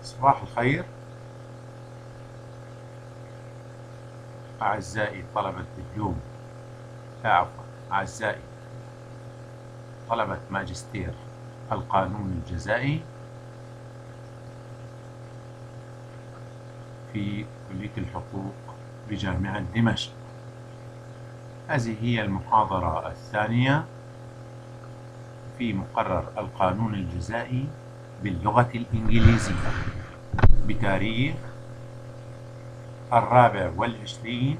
صباح الخير أعزائي طلبة دبلوم أعزائي طلبة ماجستير القانون الجزائي في كلية الحقوق بجامعة دمشق. هذه هي المحاضرة الثانية في مقرر القانون الجزائي باللغة الإنجليزية بتاريخ 24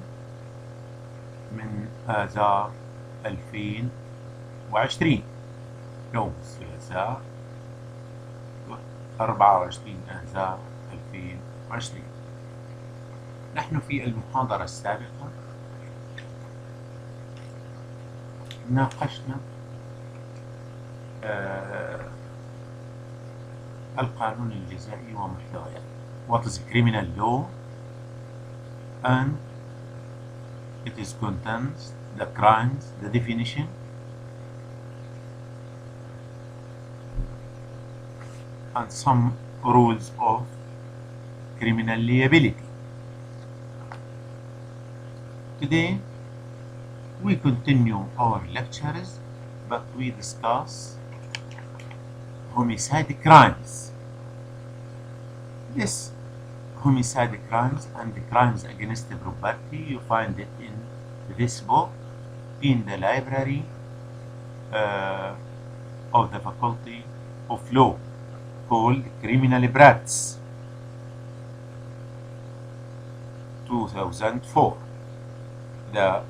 من آذار 2020 يوم الثلاثاء 24 آذار 2020. نحن في المحاضرة السابقة ناقشنا القانون الجزائي ومحتوياته. What is criminal law and its contents, the crimes, the definition, and some rules of criminal liability. Today we continue our lectures, but we discuss homicide crimes. This homicide crimes and the crimes against the property, you find it in this book in the library of the Faculty of Law called Criminal Brats 2004. The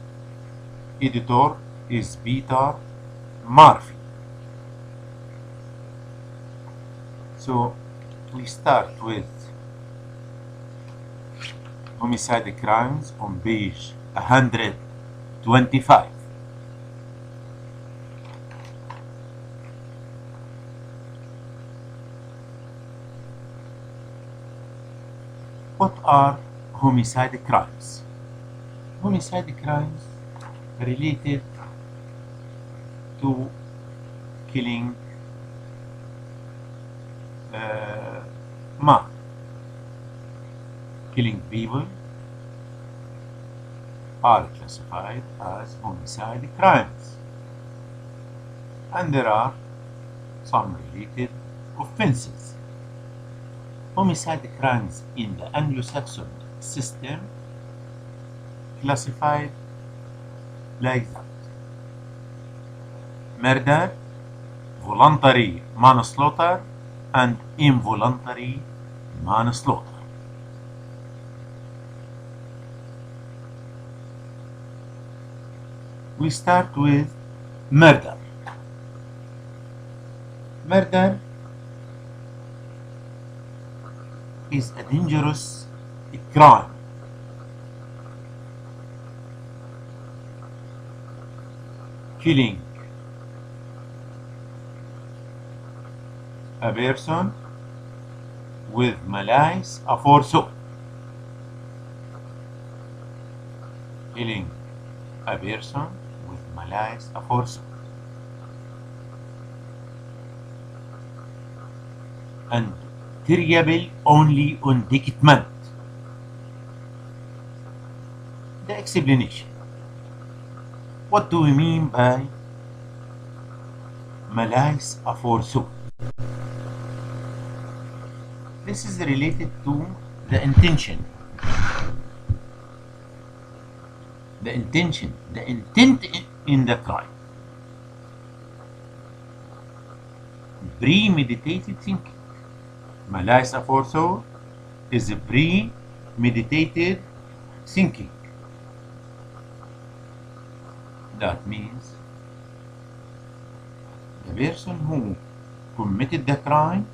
editor is Peter Murphy. So we start with homicide crimes on page 125. What are homicide crimes? Homicide crimes related to killing, killing people are classified as homicide crimes, and there are some related offenses. Homicide crimes in the Anglo-Saxon system classified like that: murder, voluntary manslaughter, and involuntary manslaughter. We start with murder. Murder is a dangerous crime. Killing a person with malice aforethought. Killing a person with malice aforethought. And terrible only on indictment. The explanation. What do we mean by malice aforethought? This is related to the intention. The intention, the intent in the crime. Premeditated thinking. Malice aforethought is a premeditated thinking. That means the person who committed the crime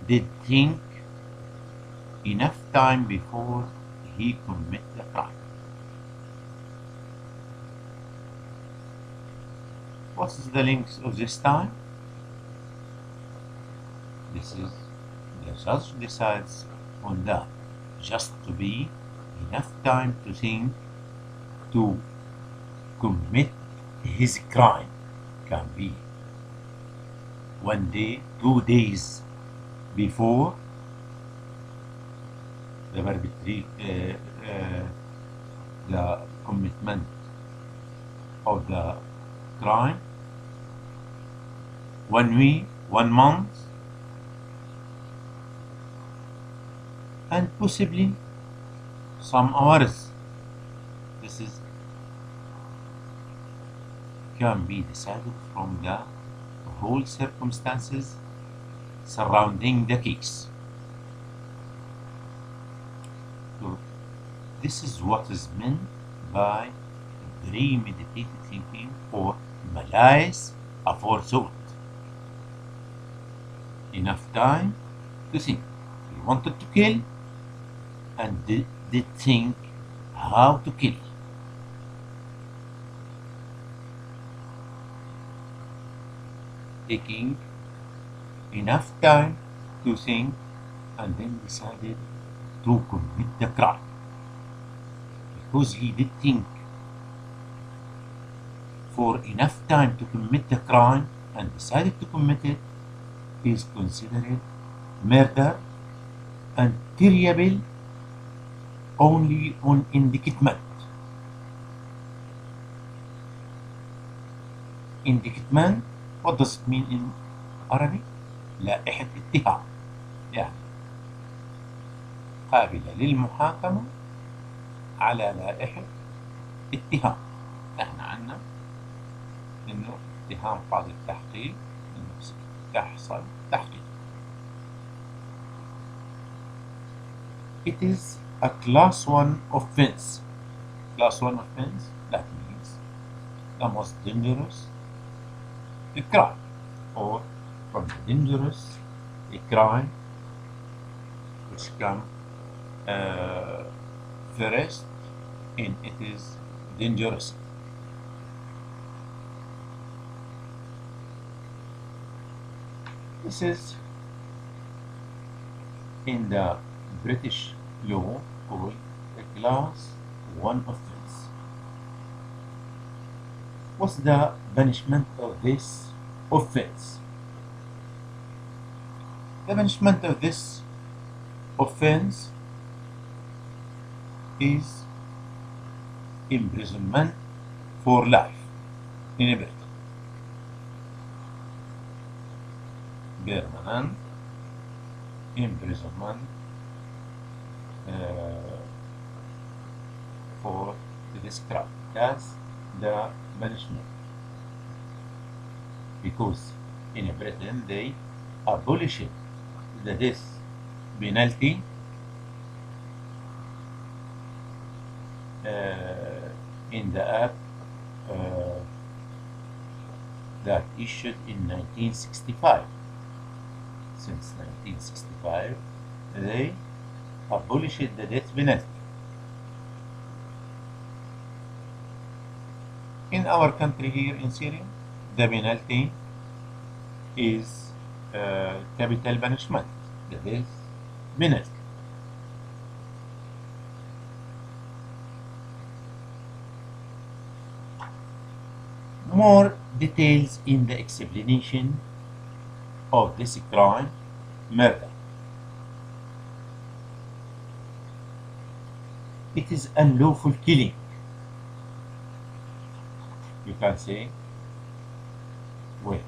did think enough time before he committed the crime. What is the length of this time? This is the judge decides on that, just to be enough time to think to commit his crime. Can be 1 day, 2 days before the perpetrate the commitment of the crime 1 week, 1 month, and possibly some hours. This is can be decided from the whole circumstances surrounding the case. So this is what is meant by premeditated thinking or malice aforethought. Enough time to think. He wanted to kill and did think how to kill. Taking enough time to think and then decided to commit the crime. Because he did think for enough time to commit the crime and decided to commit it, is considered murder and terrible only on indictment. Indictment, what does it mean in Arabic? لائحة اتهام، يعني قابلة للمحاكمة على لائحة اتهام. احنا عندنا انه اتهام قاضي التحقيق انه تحصل تحقيق. It is a class 1 offense. Class 1 offense, that means the most dangerous crime, or from the dangerous crime which come first in it is dangerous. This is in the British law called a class 1 offense. What's the punishment of this offense? The punishment of this offense is imprisonment for life in Britain. Permanent imprisonment for this crime. That's the punishment. Because in Britain they abolished the death penalty in the act that issued in 1965. Since 1965, they abolished the death penalty. In our country here in Syria, the penalty is capital punishment, the death penalty. More details in the explanation of this crime, murder. It is unlawful killing. You can say, well,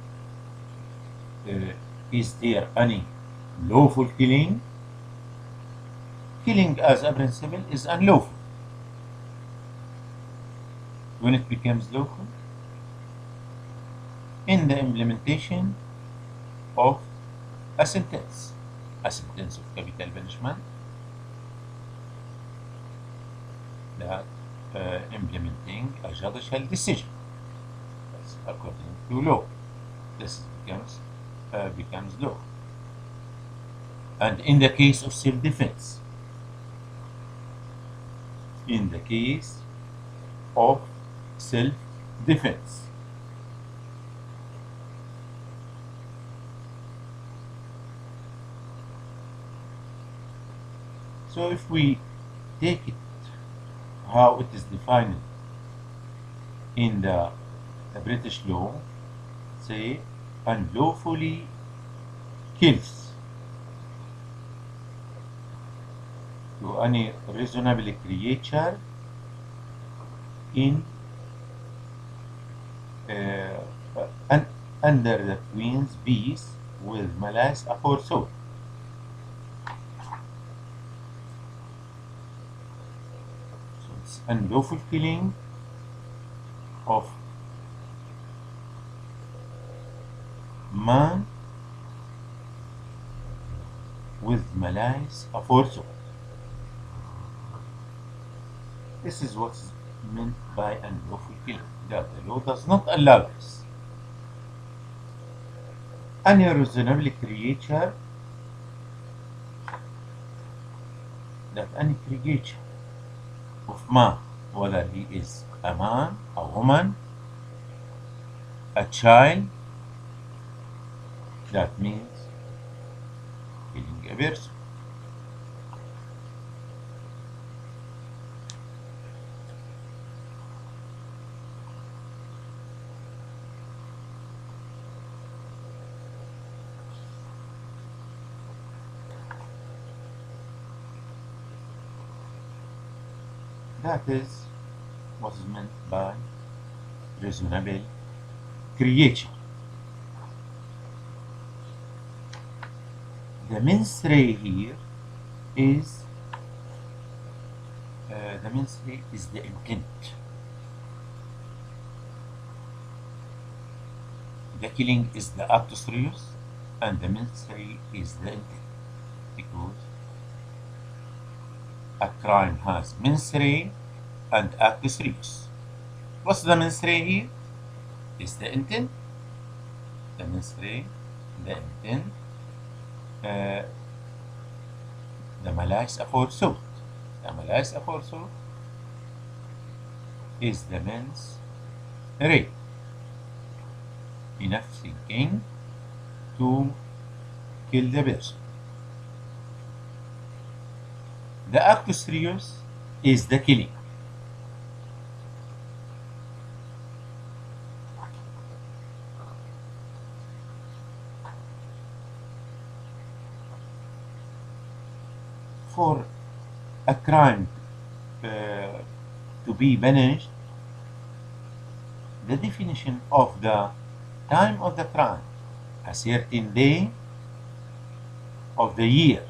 is there any lawful killing? Killing as a principle is unlawful. When it becomes lawful, in the implementation of a sentence of capital punishment that implementing a judicial decision. That's according to law. This becomes law. And in the case of self-defense, in the case of self-defense, so if we take it how it is defined in the British law, say unlawfully kills to any reasonable creature in under the Queen's peace with malice aforethought. So it's unlawful killing of man with malice aforethought. This is what's meant by unlawful killing. That the law does not allow this. Any reasonable creature, that any creature of man, whether he is a man, a woman, a child, that means killing a person. That is what is meant by reasonable creature. The mens rea here is the intent. The killing is the actus reus, and the mens rea is the intent, because a crime has mens rea and actus reus. What's the mens rea here? Is the intent. The mens rea, the intent, the malice aforethought. The malice aforethought is the mens rea. Enough thinking to kill the person. The actus reus is the killing. For a crime to be punished, the definition of the time of the crime, a certain day of the year,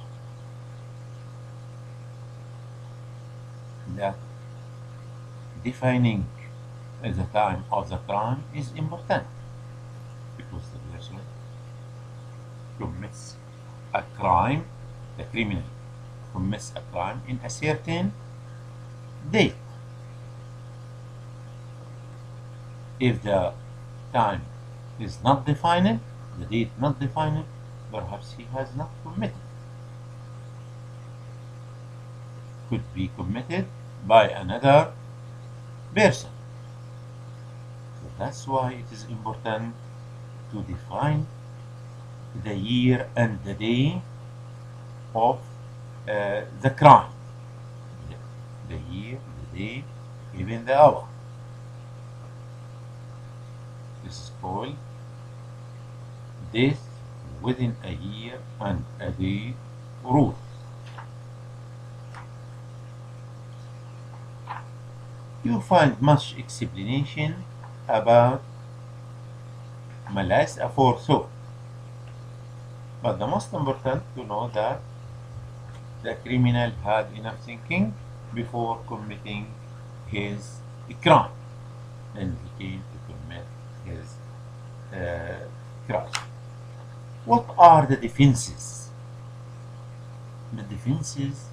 that defining the time of the crime is important, because the person commits a crime, the criminal commits a crime in a certain date. If the time is not defined, the date not defined, perhaps he has not committed. Could be committed by another person. So that's why it is important to define the year and the day of the crime. The year, the day, even the hour. This is called death within a year and a day rule. You find much explanation about malice aforethought, but the most important to know that the criminal had enough thinking before committing his crime, and he came to commit his crime. What are the defenses? The defenses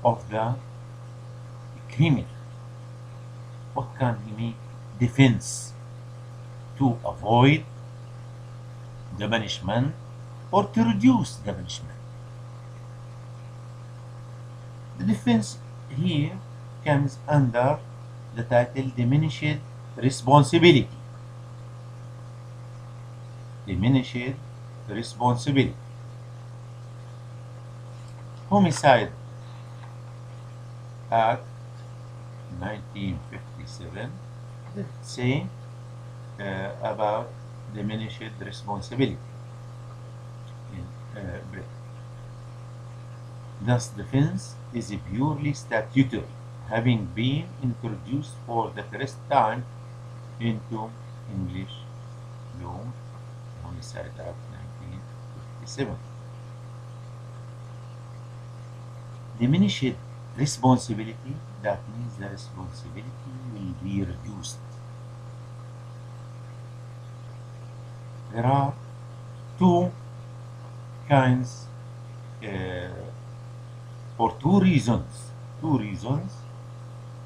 of the criminal. What can he make defense to avoid the punishment or to reduce the punishment? The defense here comes under the title diminished responsibility. Diminished responsibility. Homicide Act 1957 say about diminished responsibility in Britain. Thus, defense is purely statutory, having been introduced for the first time into English law, Homicide Act 1957. Diminished responsibility, that means the responsibility will be reduced. There are two kinds or two reasons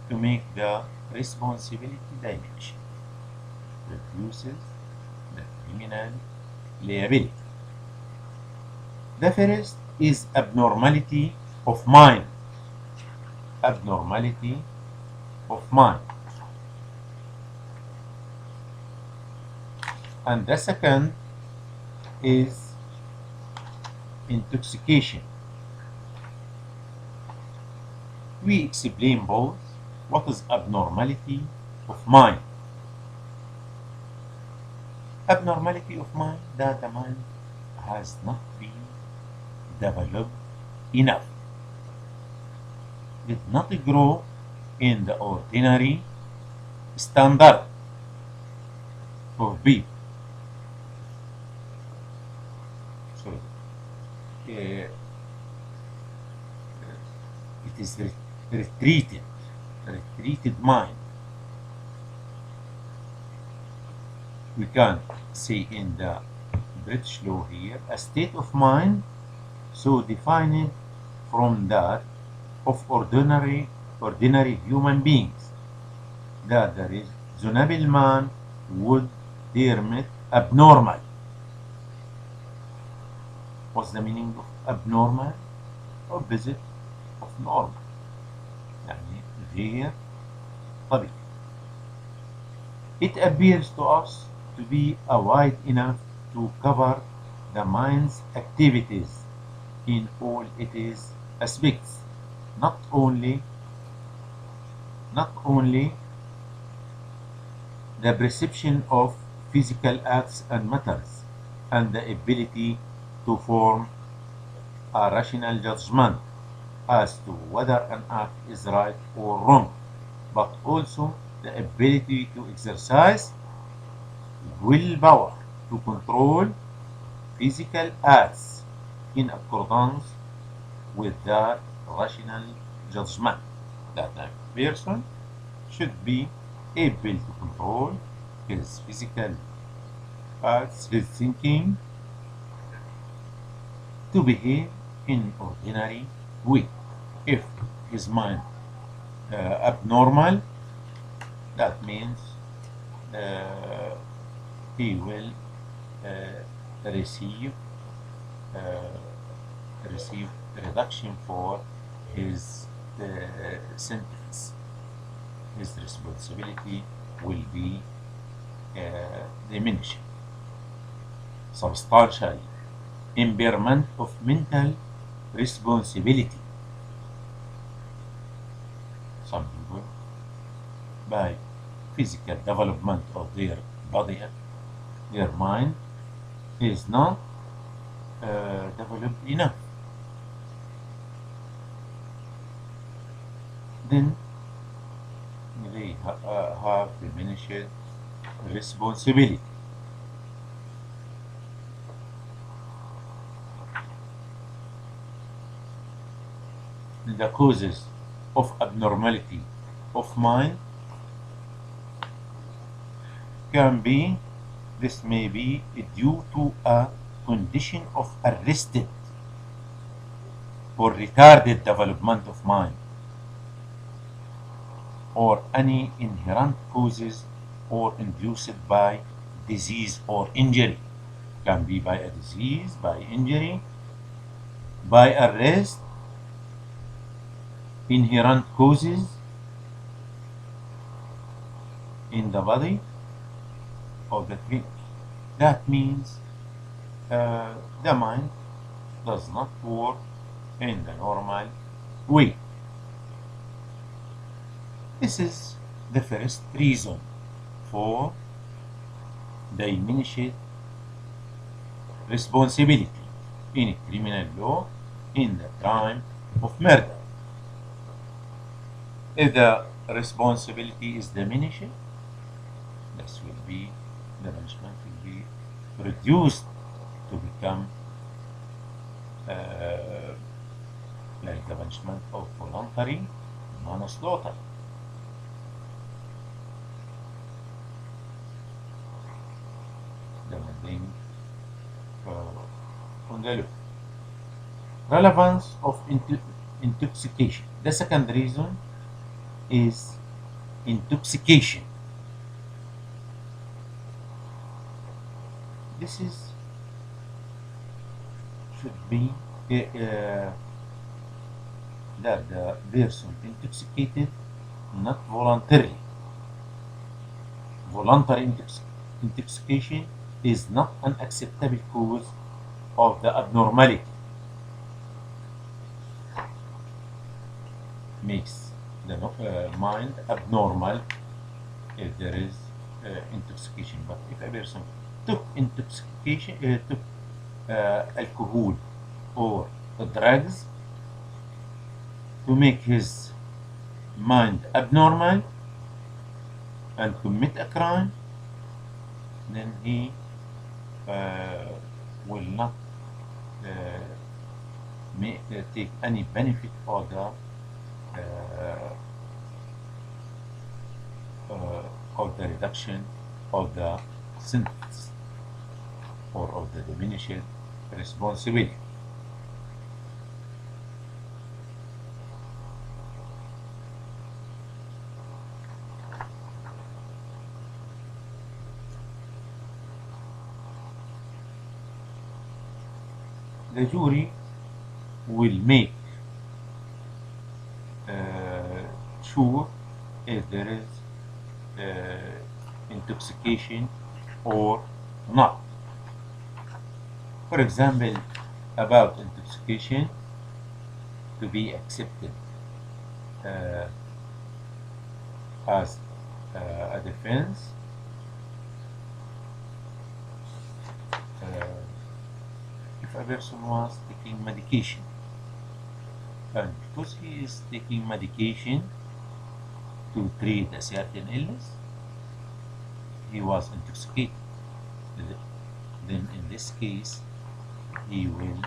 to make the responsibility diminish. Reduces the criminal liability. The first is abnormality of mind. Abnormality of mind. And the second is intoxication. We explain both. What is abnormality of mind? Abnormality of mind, that the mind has not been developed enough, did not grow in the ordinary standard of people. Sorry. It is retreated mind. We can say in the British law here, a state of mind so defined from that of ordinary human beings that the reasonable man would term it abnormal. What's the meaning of abnormal? Opposite of normal. يعني غير طبيعي. It appears to us to be wide enough to cover the mind's activities in all its aspects, not only the perception of physical acts and matters and the ability to form a rational judgment as to whether an act is right or wrong, but also the ability to exercise willpower to control physical acts in accordance with that rational judgment. That a person should be able to control his physical acts, his thinking, to behave in ordinary way. If his mind abnormal, that means he will receive reduction for his sentence. His responsibility will be diminished. Substantial impairment of mental responsibility. Some people, by physical development of their body, their mind is not developed enough. Then they have diminished responsibility. The causes of abnormality of mind can be, this may be due to a condition of arrested or retarded development of mind, or any inherent causes or induced by disease or injury. Can be by a disease, by injury, by arrest, inherent causes in the body of the creature. That means the mind does not work in the normal way. This is the first reason for diminished responsibility in criminal law in the crime of murder. If the responsibility is diminished, this will be, the punishment will be reduced to become like the punishment of voluntary manslaughter. Depending on the law. Relevance of intoxication. The second reason is intoxication. This is should be that the person intoxicated not voluntarily. Voluntary intoxication is not an acceptable cause of the abnormality. Makes the mind abnormal if there is intoxication. But if a person took intoxication, took alcohol or drugs to make his mind abnormal and commit a crime, then he will not take any benefit of the reduction of the sentence or of the diminished responsibility. The jury will make sure if there is intoxication or not. For example, about intoxication to be accepted as a defense, if a person was taking medication, and because he is taking medication to treat a certain illness, he was intoxicated. Then in this case, he will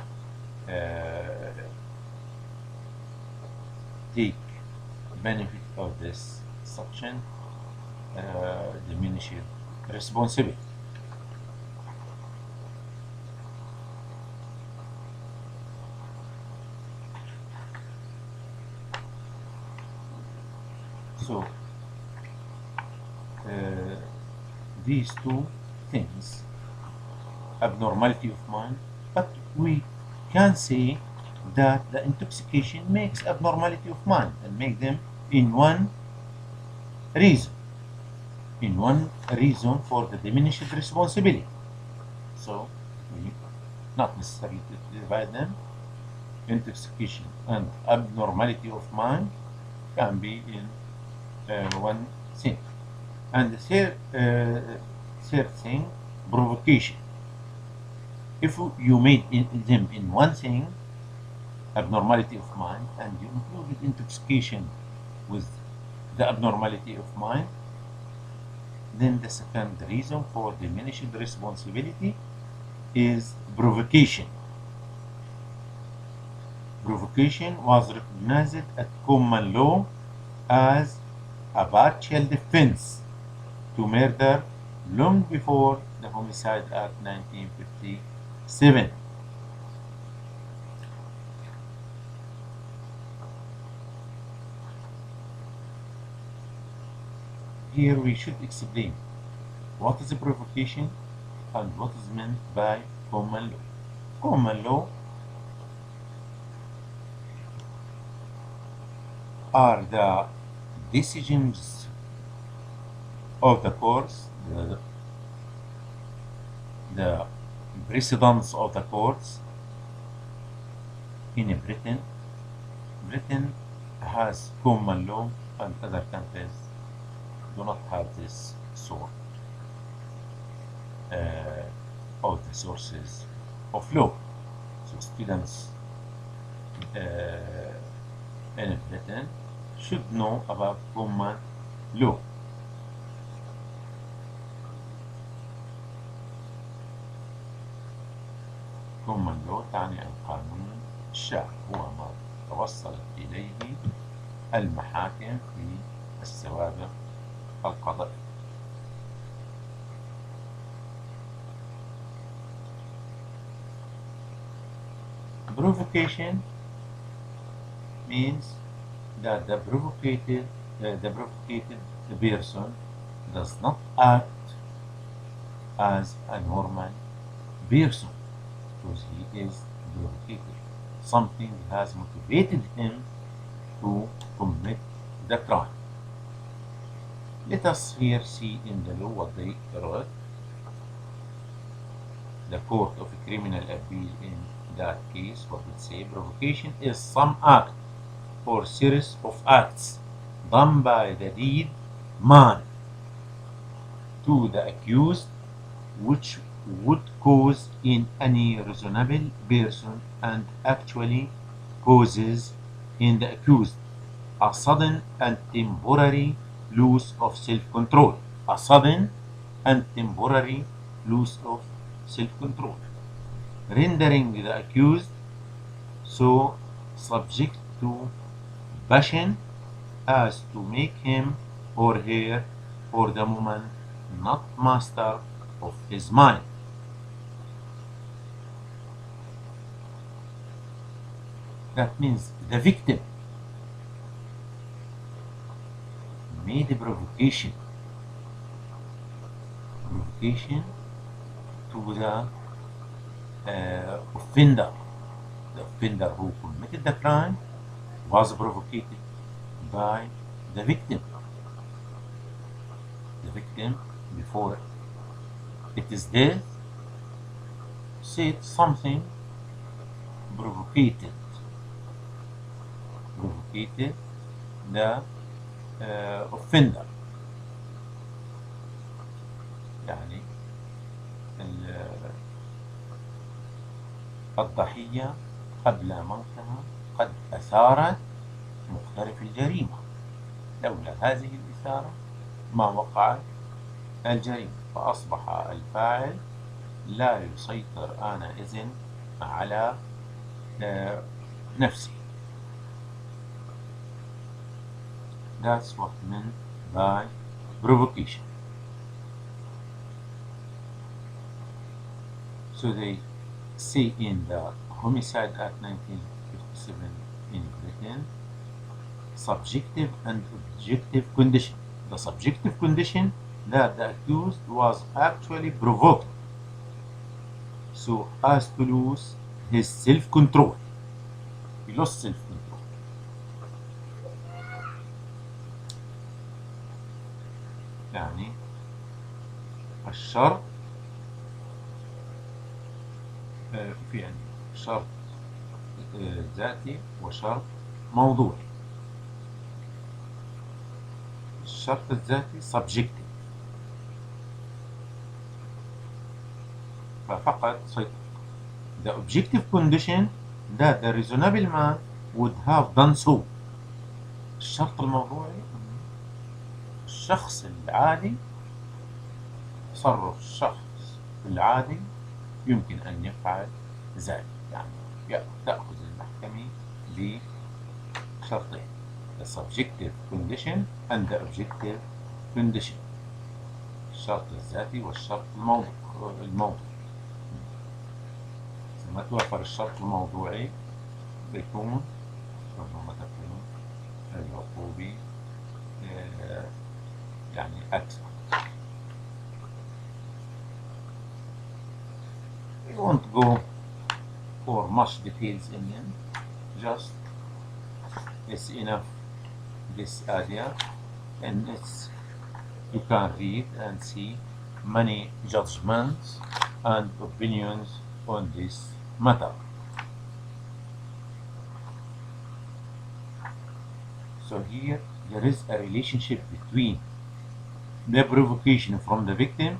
take benefit of this suction diminished responsibility. So these two things, abnormality of mind, but we can say that the intoxication makes abnormality of mind and make them in one reason for the diminished responsibility. So we not necessarily to divide them. Intoxication and abnormality of mind can be in one thing. And the third thing, provocation. If you made them in one thing, abnormality of mind, and you included intoxication with the abnormality of mind, then the second reason for diminished responsibility is provocation. Provocation was recognized at common law as a partial defense to murder long before the Homicide Act 1957. Here we should explain what is a provocation and what is meant by common law. Common law are the decisions of the courts, the precedents of the courts in Britain. Britain has common law and other countries do not have this sort of the sources of law. So students in Britain should know about common law. common law تعني القانون الشائع، هو ما توصلت إليه المحاكم في السوابق القضائية. Provocation means that the provocated person does not act as a normal person because he is provocated. Something has motivated him to commit the crime. Let us here see in the law what they wrote. The Court of Criminal Appeal in that case, what it say? Provocation is some act or series of acts done by the dead man to the accused which would cause in any reasonable person and actually causes in the accused a sudden and temporary loss of self-control. A sudden and temporary loss of self-control, rendering the accused so subject to passion as to make him or her for the moment not master of his mind. That means the victim made a provocation to the offender. The offender who committed the crime was provoked by the victim. The victim, before it is dead, said something provocated the offender. يعني الضحية قبل موتها قد أثارت مقترف الجريمة. لولا هذه الإثارة ما وقعت الجريمة، فأصبح الفاعل لا يسيطر آنئذ على نفسه. That's what meant by provocation. So they say in the Homicide Act 1957 in Britain, subjective and objective condition. The subjective condition that the accused was actually provoked so as to lose his self-control. He lost self-control. يعني الشرط في يعني شرط ذاتي وشرط موضوعي. الشرط الذاتي subjective، ففقط سيطر. The objective condition that the reasonable man would have done so. الشرط الموضوعي الشخص العادي، تصرف الشخص العادي يمكن أن يفعل ذلك. يعني تأخذ المحكمة بشرطين: the subjective condition and the objective condition. الشرط الذاتي والشرط الموضوعي. لما توفر الشرط الموضوعي بيكون ربما تكون العقوبة يعني أكثر. We won't go for much details in them, just it's enough this idea, and you can read and see many judgments and opinions on this matter. So here there is a relationship between the provocation from the victim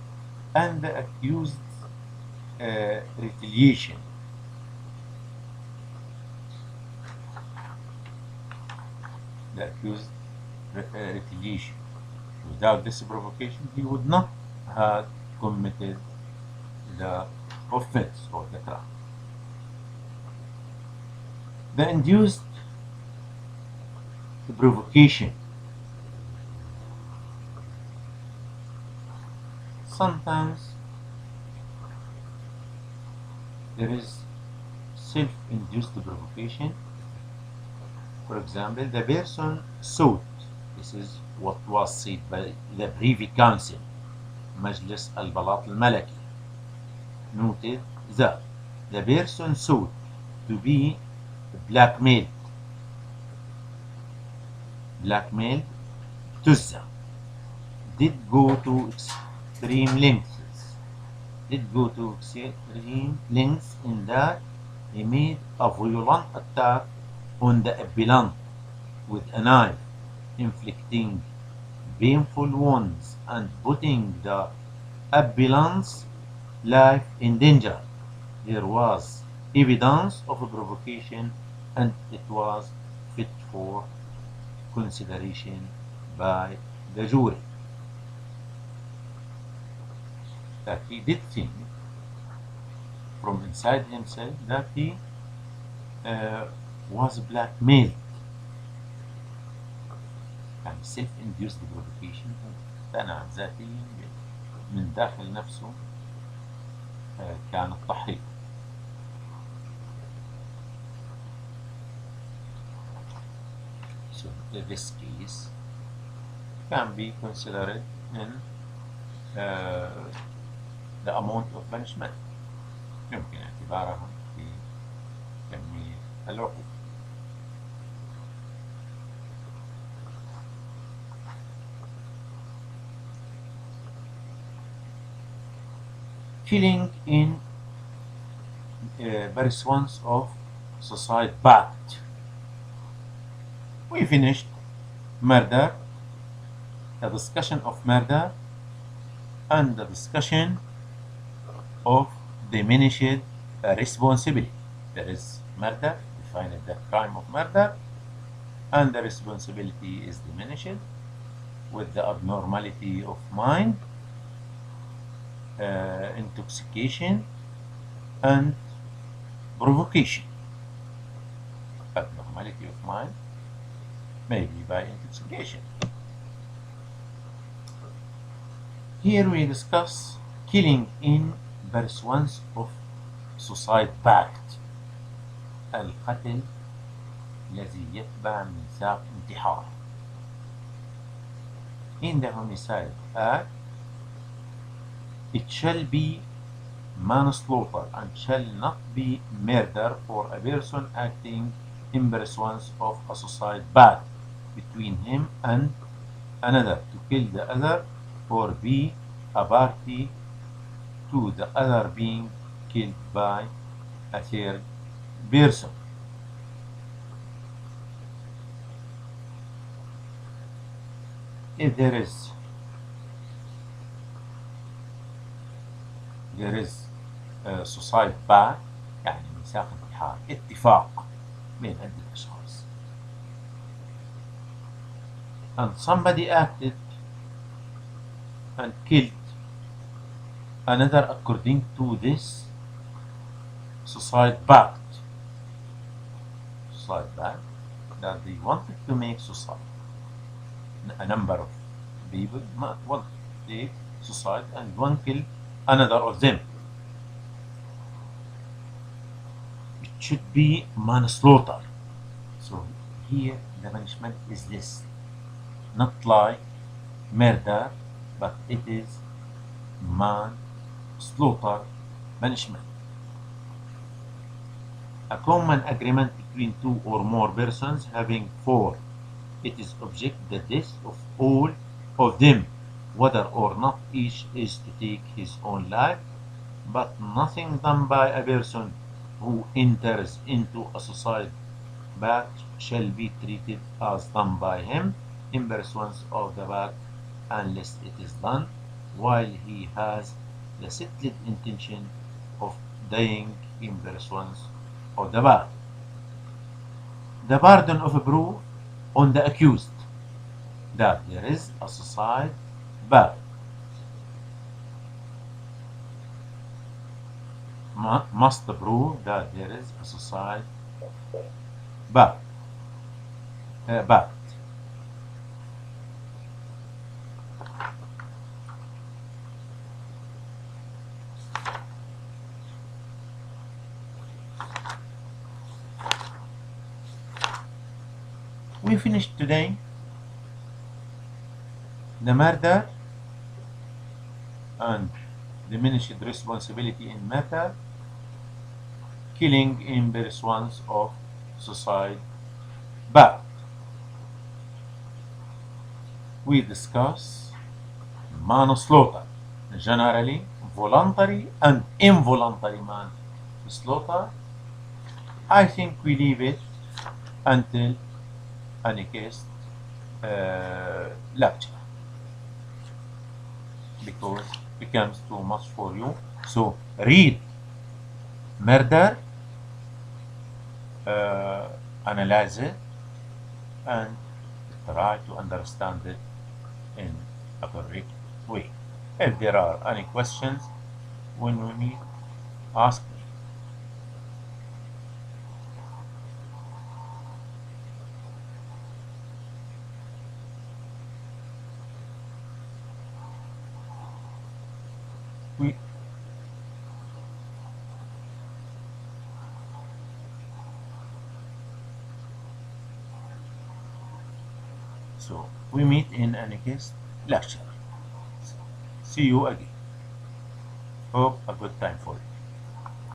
and the accused retaliation. the accused retaliation. Without this provocation, he would not have committed the offense or the crime. The induced provocation. Sometimes there is self-induced provocation. For example, the person sought, this is what was said by the Privy Council, Majlis al-Balat al-Malaki, noted that the person sought to be blackmailed Tuzza did go to extreme lengths in that he made a violent attack on the appellant with a knife, inflicting painful wounds and putting the appellant's life in danger. There was evidence of a provocation and it was fit for consideration by the jury. That he did think from inside himself that he was blackmailed. يعني self-induced provocation اقتنع ذاتيا من داخل نفسه كان التحريض. So this case can be considered in the amount of punishment. يمكن اعتبارها في كمية العقوبة. Killing in pursuance of society pact. We finished murder, the discussion of murder, and the discussion of diminished responsibility. There is murder, defined the crime of murder, and the responsibility is diminished with the abnormality of mind, intoxication, and provocation. Abnormality of mind, maybe by intoxication. Here we discuss killing in pursuance of society pact. القتل الذي يتبع ميثاق انتحار. In the homicide act, it shall be manslaughter and shall not be murder for a person acting in pursuance of a society pact between him and another to kill the other or be a party to the other being killed by a third person. If there is a society pact يعني ميثاق انتحار اتفاق بين عدة أشخاص and somebody acted and killed another according to this society pact that they wanted to make society. A number of people want to take society and one killed another of them. It should be manslaughter. So here the punishment is this, not like murder, but it is manslaughter punishment. A common agreement between two or more persons having for it is object the death of all of them, whether or not each is to take his own life, but nothing done by a person who enters into a society pact shall be treated as done by him in pursuance of the pact unless it is done while he has the settled intention of dying in pursuance of the pact. The burden of proof on the accused that there is a suicide but must prove that there is a suicide but we finished today the murder and diminished responsibility in murder, killing in pursuance of suicide, but we discuss manslaughter, generally voluntary and involuntary manslaughter. I think we leave it until a next lecture because it becomes too much for you. So read murder, analyze it, and try to understand it in a correct way. If there are any questions when we meet, ask me. So we meet in a next lecture. See you again. Hope a good time for you.